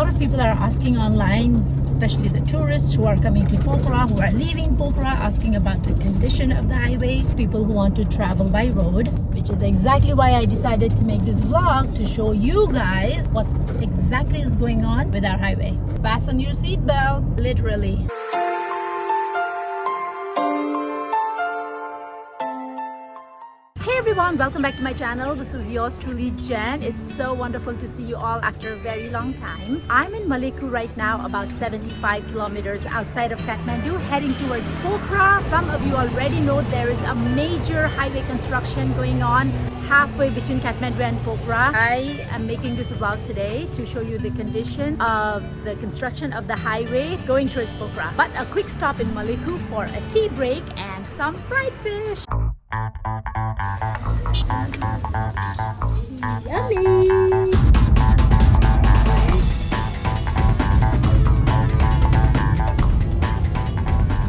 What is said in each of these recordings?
lot of people are asking online, especially the tourists who are coming to Pokhara, who are leaving Pokhara, asking about the condition of the highway. People who want to travel by road, which is exactly why I decided to make this vlog, to show you guys what exactly is going on with our highway. Fasten your seatbelt, literally. Hey everyone, welcome back to my channel. This is yours truly, Jen. It's so wonderful to see you all after a very long time. I'm in Mugling right now, about 75 kilometers outside of Kathmandu, heading towards Pokhara. Some of you already know there is a major highway construction going on halfway between Kathmandu and Pokhara. I am making this vlog today to show you the condition of the construction of the highway going towards Pokhara. But a quick stop in Mugling for a tea break and some fried fish. Yummy!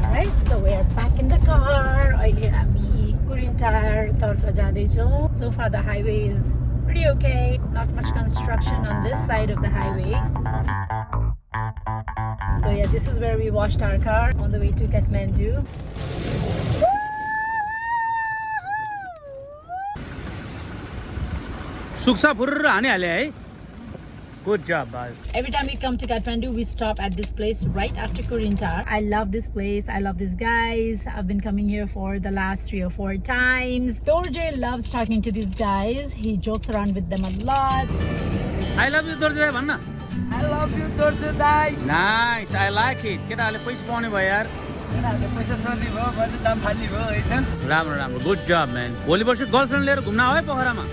Alright, so we're back in the car. So far the highway is pretty okay. Not much construction on this side of the highway. So yeah, this is where we washed our car on the way to Kathmandu. Good job, guys. Every time we come to Kathmandu, we stop at this place right after Kurintar. I love this place. I love these guys. I've been coming here for the last 3 or 4 times. Dorje loves talking to these guys. He jokes around with them a lot. I love you, Dorje. I love you, Dorje. Nice, I like it. Get all the पैसा पाउने भयो यार. राम्रो राम्रो. Good job, man. भोलि पर्सि girlfriend लिएर घुम्न आऊ है पोखरामा.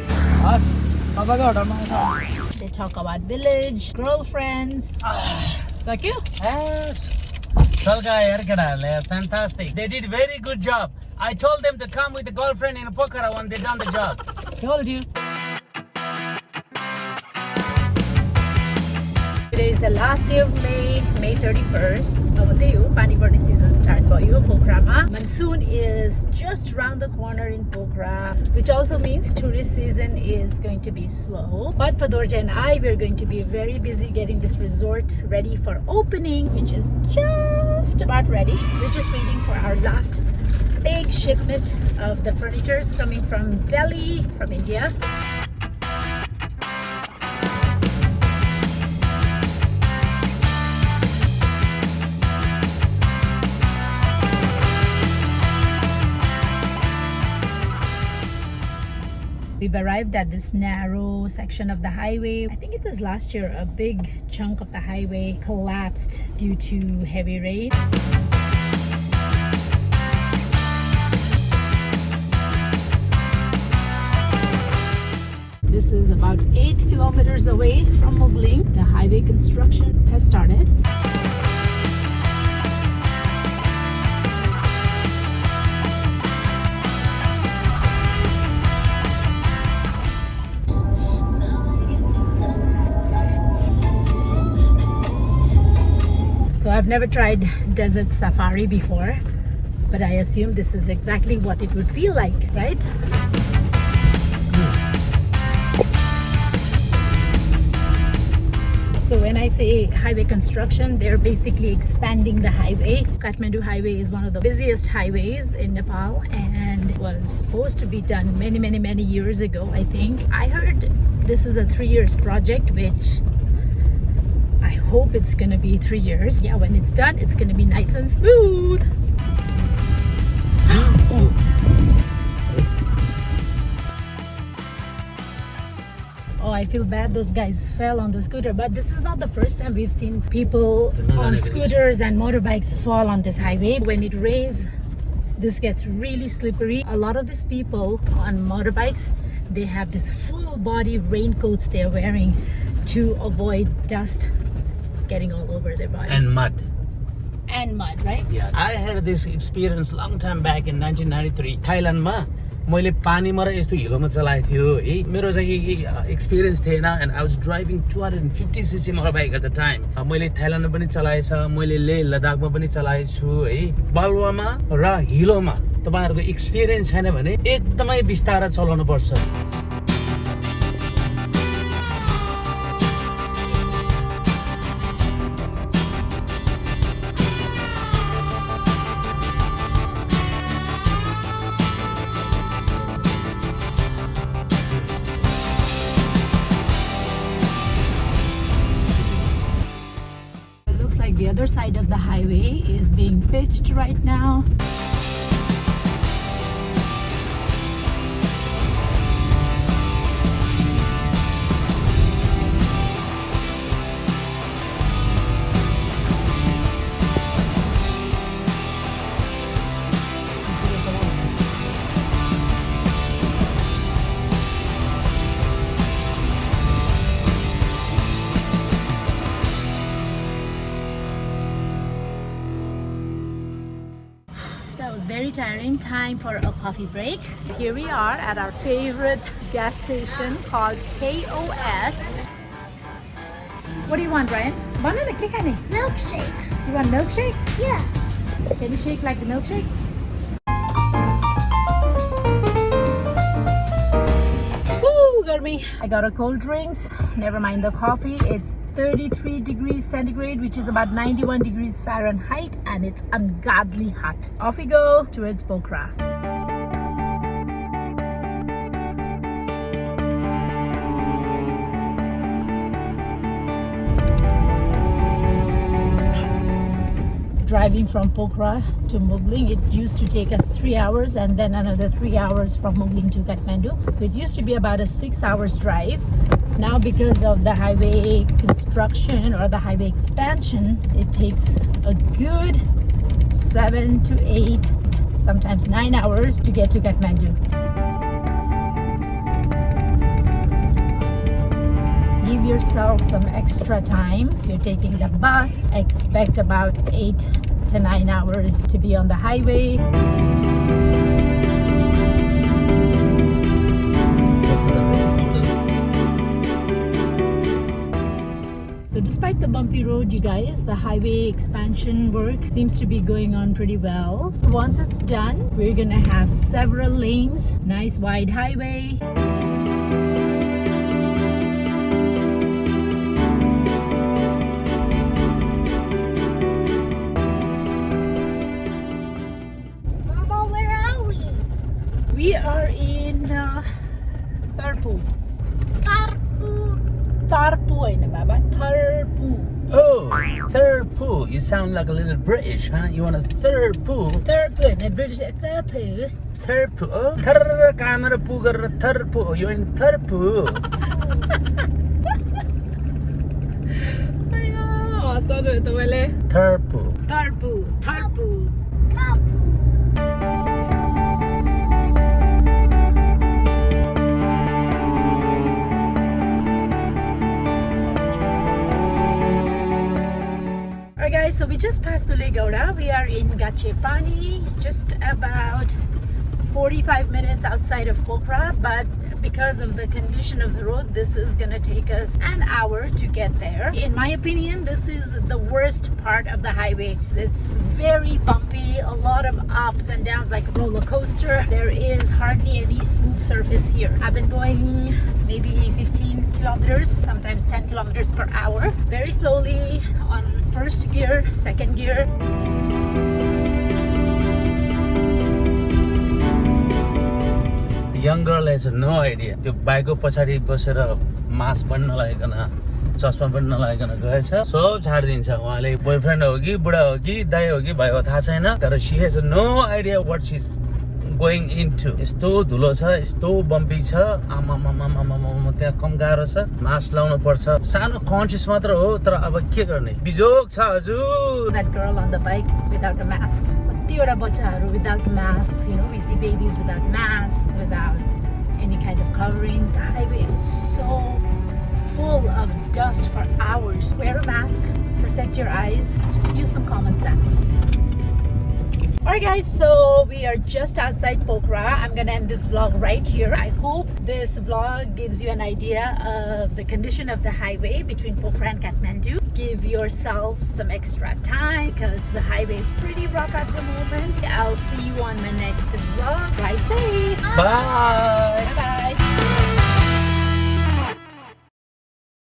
They talk about village, girlfriends. So cute. Yes. Fantastic. They did very good job. I told them to come with a girlfriend in Pokhara when they done the job. Told you. Today is the last day of May 31st. Pani Parni season start for you, Pokhara. Monsoon is just around the corner in Pokhara, which also means tourist season is going to be slow. But for Dorje and I, we're going to be very busy getting this resort ready for opening, which is just about ready. We're just waiting for our last big shipment of the furnitures coming from Delhi, from India. We've arrived at this narrow section of the highway. I think it was last year a big chunk of the highway collapsed due to heavy rain. This is about 8 kilometers away from Mugling. The highway construction has started. I've never tried desert safari before, but I assume this is exactly what it would feel like, right? So when I say highway construction, they're basically expanding the highway. Kathmandu highway is one of the busiest highways in Nepal and was supposed to be done many years ago, I think. I heard this is a 3 years project, which I hope it's gonna be 3 years. Yeah, when it's done, it's gonna be nice and smooth. Oh, I feel bad those guys fell on the scooter, but this is not the first time we've seen people on scooters and motorbikes fall on this highway. When it rains, this gets really slippery. A lot of these people on motorbikes, they have this full body raincoats they're wearing to avoid dust getting all over their body. And mud. And mud, right? Yeah. I had this experience long time back in 1993. Thailand ma. मैले पानीमा र यस्तो हिलोमा चलाएको थियो है मेरो चाहिँ experience थिएन and I was driving 250cc motorbike at the time. मैले थाइल्यान्डमा पनि चलाएछ, मैले लेह लद्दाखमा पनि चलाएको छु है. बालुवामा र हिलोमा तपाईहरुको एक्सपिरियन्स छैन भने एकदमै बिस्तारै चलाउनु पर्छ. The other side of the highway is being pitched right now. That was very tiring. Time for a coffee break. Here we are at our favorite gas station called KOS. What do you want, Ryan? Banana cake, honey. Milkshake. You want milkshake? Yeah. Can you shake like the milkshake? Woo, garmi. I got a cold drinks. Never mind the coffee. It's 33 degrees centigrade, which is about 91 degrees Fahrenheit, and it's ungodly hot. Off we go towards Pokhara. Driving from Pokhara to Mugling, it used to take us 3 hours and then another 3 hours from Mugling to Kathmandu. So it used to be about a 6 hours drive. Now because of the highway construction or the highway expansion, it takes a good 7 to 8, sometimes 9 hours to get to Kathmandu. Give yourself some extra time. If you're taking the bus, expect about 8 to 9 hours to be on the highway. So despite the bumpy road, you guys, the highway expansion work seems to be going on pretty well. Once it's done, we're gonna have several lanes, nice wide highway. Mama, where are we? We are in Tarpu. Tarpu na baba. Tarpu. Oh, third poo. You sound like a little British, huh? You want a third poo? Tarpu na British Tarpu. Third poo. Oh, third camera poo garra third poo. You're in third poo. Third poo. Tarpu. Tarpu. Alright guys, so we just passed Tulegauda. We are in Gachepani, just about 45 minutes outside of Pokhara, but because of the condition of the road, this is gonna take us an hour to get there. In my opinion, this is the worst part of the highway. It's very bumpy, a lot of ups and downs like a roller coaster. There is hardly any smooth surface here. I've been going maybe 15 kilometers, sometimes 10 kilometers per hour, very slowly on first gear, second gear. Young girl has no idea. त्यो बाइकको पछाडि बसेर mask पनि नलाइकन चस्मा पनि नलाइकन गएछ सब छाडिदिन्छ उहाँले बोयफ्रेन्ड हो कि बुढा हो कि दाइ हो कि भाइ हो थाहा छैन तर she has no idea what she's going into. यस्तो धुलो छ यस्तो बम्पी छ आमामामामामा त्यहाँ कम गाह्रो छ मास्क लाउनु पर्छ सानो कन्सियस मात्र हो तर अब के गर्ने बिजोग छ हजुर. That girl on the bike without a mask. कतिवटा बच्चाहरू without masks, you know, we see babies without masks, without any kind of covering. The highway is so full of dust for hours. Wear a mask, protect your eyes, just use some common sense. Alright guys, so we are just outside Pokhara. I'm gonna end this vlog right here. I hope this vlog gives you an idea of the condition of the highway between Pokhara and Kathmandu. Give yourself some extra time because the highway is pretty rough at the moment. I'll see you on my next vlog. Drive safe. Bye. Bye bye.